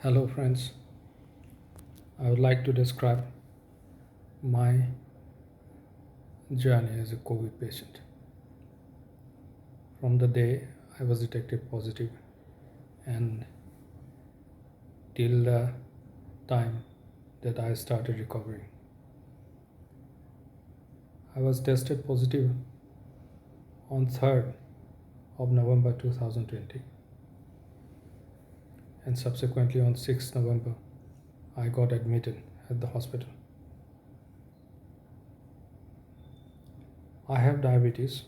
Hello, friends. I would like to describe my journey as a COVID patient. From the day I was detected positive and till the time that I started recovering. I was tested positive on 3rd of November 2020, and subsequently on 6th November I got admitted at the hospital. I have diabetes,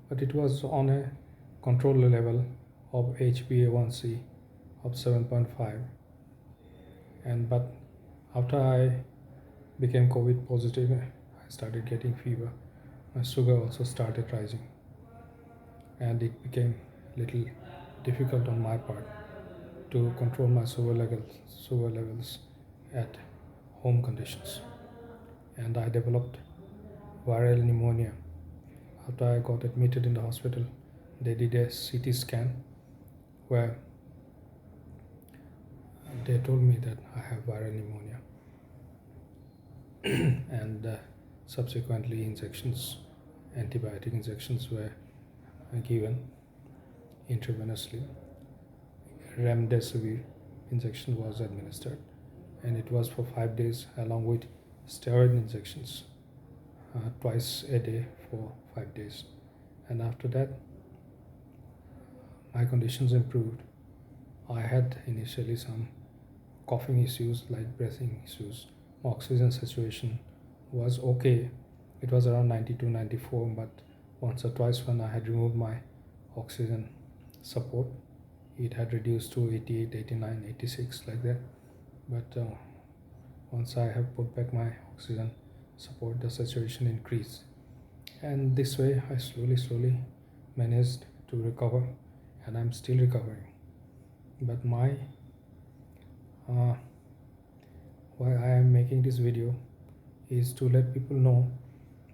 but it was on a control level of HbA1c of 7.5, and but after I became COVID positive, I started getting fever. My sugar also started rising, and it became little difficult on my part to control my sugar levels at home conditions. And I developed viral pneumonia. After I got admitted in the hospital, they did a CT scan where they told me that I have viral pneumonia, and subsequently antibiotic injections were given intravenously. Remdesivir injection was administered, and it was for 5 days along with steroid injections twice a day for 5 days. And after that, my conditions improved. I had initially some coughing issues, like breathing issues. Oxygen saturation was okay. It was around 92, 94, but once or twice when I had removed my oxygen support, it had reduced to 88, 89, 86, like that. But once I have put back my oxygen support, the saturation increased. And this way, I slowly managed to recover, and I'm still recovering. But uh, why I am making this video is to let people know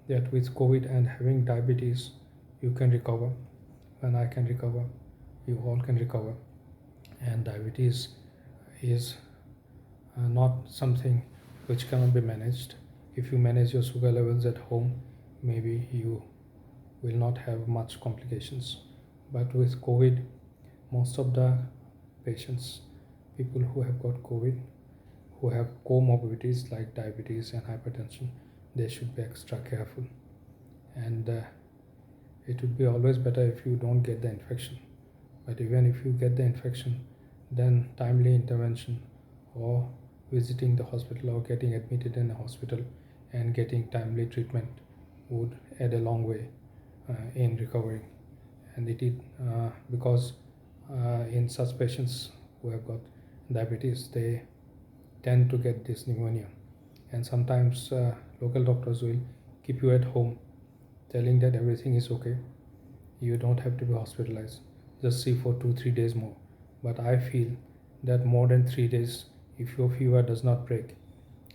that with COVID and having diabetes, you can recover, and I can recover. You all can recover. And diabetes is not something which cannot be managed. If you manage your sugar levels at home, maybe you will not have much complications. But with COVID, most of the patients, people who have got COVID, who have comorbidities like diabetes and hypertension, they should be extra careful. And it would be always better if you don't get the infection. But even if you get the infection, then timely intervention or visiting the hospital or getting admitted in a hospital and getting timely treatment would add a long way in recovering. And it is because in such patients who have got diabetes, they tend to get this pneumonia. And sometimes local doctors will keep you at home telling that everything is okay, you don't have to be hospitalized, just see for 2 3 days more. But I feel that more than 3 days, if your fever does not break,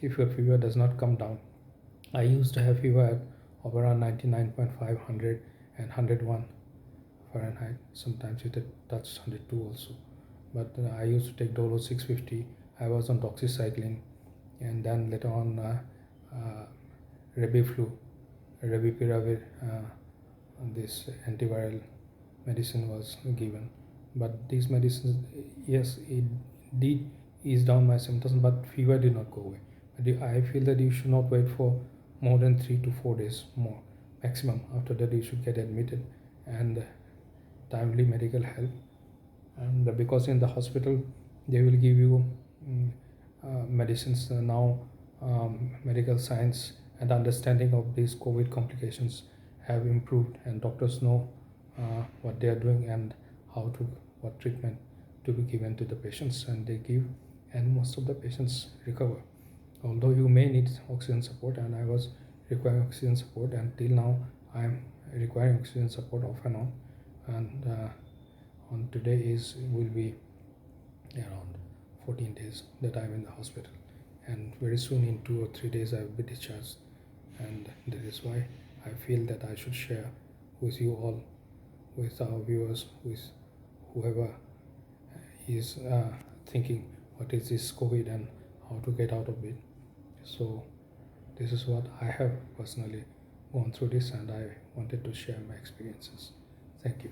if your fever does not come down. I used to have fever of around 99.5, 100 and 101 Fahrenheit. Sometimes it touched 102 also. But I used to take Dolo 650. I was on doxycycline, and then later on Rebiflu, Revipiravir, this antiviral medicine was given. But these medicines, yes, it did ease down my symptoms, but fever did not go away. But I feel that you should not wait for more than 3 to 4 days more maximum. After that, you should get admitted and timely medical help. And because in the hospital, they will give you medicines now. Medical science and understanding of these COVID complications have improved, and doctors know what they are doing and how to what treatment to be given to the patients, and they give, and most of the patients recover. Although you may need oxygen support, and I was requiring oxygen support, and till now I am requiring oxygen support off and on. And on today is will be around 14 days that I'm in the hospital, and very soon in 2 or 3 days I will be discharged. And that is why I feel that I should share with you all, with our viewers, with whoever is thinking what is this COVID and how to get out of it. So this is what I have personally gone through this, and I wanted to share my experiences. Thank you.